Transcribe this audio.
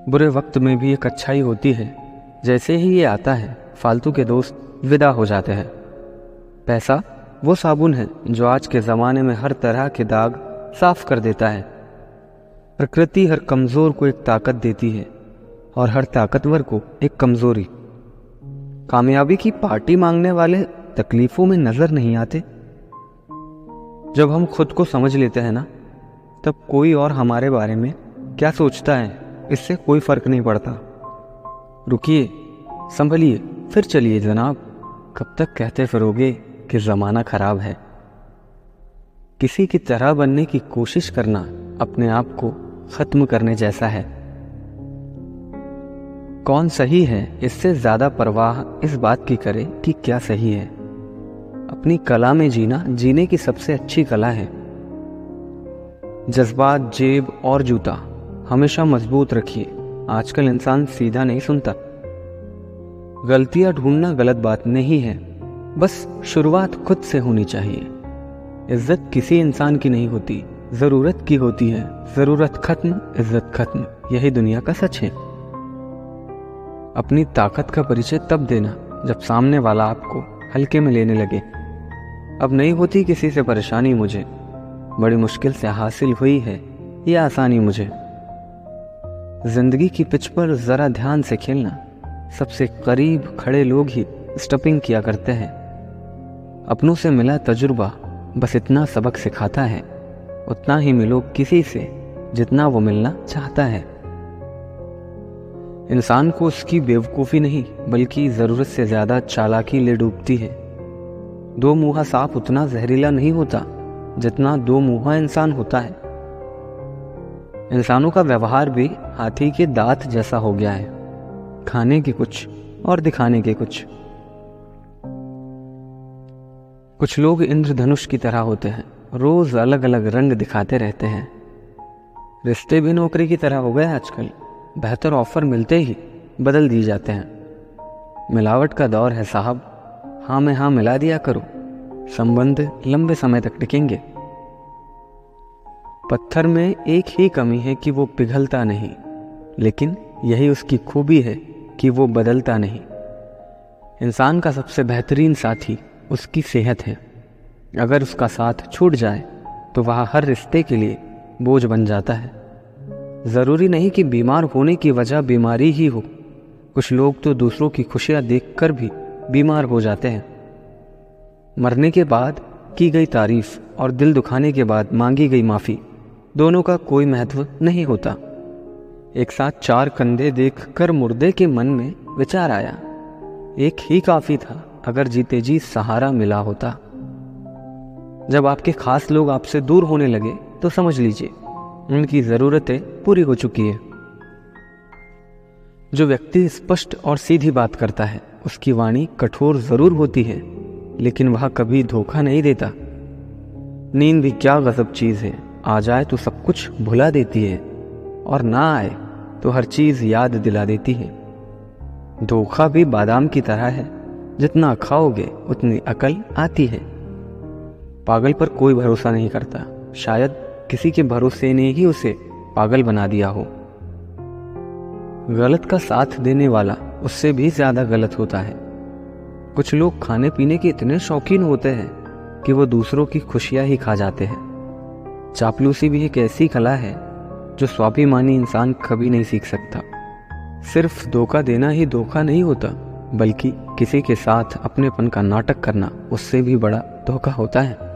बुरे वक्त में भी एक अच्छाई होती है। जैसे ही ये आता है, फालतू के दोस्त विदा हो जाते हैं। पैसा वो साबुन है जो आज के ज़माने में हर तरह के दाग साफ कर देता है। प्रकृति हर कमज़ोर को एक ताकत देती है और हर ताकतवर को एक कमज़ोरी। कामयाबी की पार्टी मांगने वाले तकलीफ़ों में नज़र नहीं आते। जब हम खुद को समझ लेते हैं ना, तब कोई और हमारे बारे में क्या सोचता है इससे कोई फ़र्क नहीं पड़ता। रुकिए, संभलिए, फिर चलिए जनाब। कब तक कहते फिरोगे कि ज़माना ख़राब है। किसी की तरह बनने की कोशिश करना अपने आप को ख़त्म करने जैसा है। कौन सही है इससे ज़्यादा परवाह इस बात की करे कि क्या सही है। अपनी कला में जीना जीने की सबसे अच्छी कला है। जज्बात, जेब और जूता हमेशा मजबूत रखिए। आजकल इंसान सीधा नहीं सुनता। गलतियां ढूंढना गलत बात नहीं है, बस शुरुआत खुद से होनी चाहिए। इज्जत किसी इंसान की नहीं होती, ज़रूरत की होती है। ज़रूरत खत्म, इज्जत खत्म, यही दुनिया का सच है। अपनी ताकत का परिचय तब देना जब सामने वाला आपको हल्के में लेने लगे। अब नहीं होती किसी से परेशानी मुझे, बड़ी मुश्किल से हासिल हुई है ये आसानी मुझे। जिंदगी की पिच पर ज़रा ध्यान से खेलना। सबसे करीब खड़े लोग ही स्टपिंग किया करते हैं। अपनों से मिला तजुर्बा बस इतना सबक सिखाता है, उतना ही मिलो किसी से जितना वो मिलना चाहता है। इंसान को उसकी बेवकूफ़ी नहीं बल्कि ज़रूरत से ज़्यादा चालाकी ले डूबती है। दो मुँहा सांप उतना जहरीला नहीं होता जितना दो मुँहा इंसान होता है। इंसानों का व्यवहार भी हाथी के दांत जैसा हो गया है, खाने के कुछ और दिखाने के कुछ। कुछ लोग इंद्रधनुष की तरह होते हैं, रोज अलग अलग रंग दिखाते रहते हैं। रिश्ते भी नौकरी की तरह हो गए आजकल, बेहतर ऑफर मिलते ही बदल दिए जाते हैं। मिलावट का दौर है साहब, हाँ में हाँ मिला दिया करो, संबंध लंबे समय तक टिकेंगे। पत्थर में एक ही कमी है कि वो पिघलता नहीं, लेकिन यही उसकी खूबी है कि वो बदलता नहीं। इंसान का सबसे बेहतरीन साथी उसकी सेहत है। अगर उसका साथ छूट जाए तो वह हर रिश्ते के लिए बोझ बन जाता है। ज़रूरी नहीं कि बीमार होने की वजह बीमारी ही हो। कुछ लोग तो दूसरों की खुशियां देखकर भी बीमार हो जाते हैं। मरने के बाद की गई तारीफ और दिल दुखाने के बाद मांगी गई माफ़ी, दोनों का कोई महत्व नहीं होता। एक साथ चार कंधे देखकर मुर्दे के मन में विचार आया, एक ही काफ़ी था अगर जीते जी सहारा मिला होता। जब आपके खास लोग आपसे दूर होने लगे तो समझ लीजिए उनकी ज़रूरतें पूरी हो चुकी है। जो व्यक्ति स्पष्ट और सीधी बात करता है उसकी वाणी कठोर ज़रूर होती है, लेकिन वह कभी धोखा नहीं देता। नींद भी क्या गजब चीज़ है, आ जाए तो सब कुछ भुला देती है और ना आए तो हर चीज़ याद दिला देती है। धोखा भी बादाम की तरह है, जितना खाओगे उतनी अकल आती है। पागल पर कोई भरोसा नहीं करता, शायद किसी के भरोसे ने ही उसे पागल बना दिया हो। गलत का साथ देने वाला उससे भी ज़्यादा गलत होता है। कुछ लोग खाने पीने के इतने शौकीन होते हैं कि वो दूसरों की खुशियां ही खा जाते हैं। चापलूसी भी एक ऐसी कला है जो स्वाभिमानी इंसान कभी नहीं सीख सकता। सिर्फ धोखा देना ही धोखा नहीं होता, बल्कि किसी के साथ अपनेपन का नाटक करना उससे भी बड़ा धोखा होता है।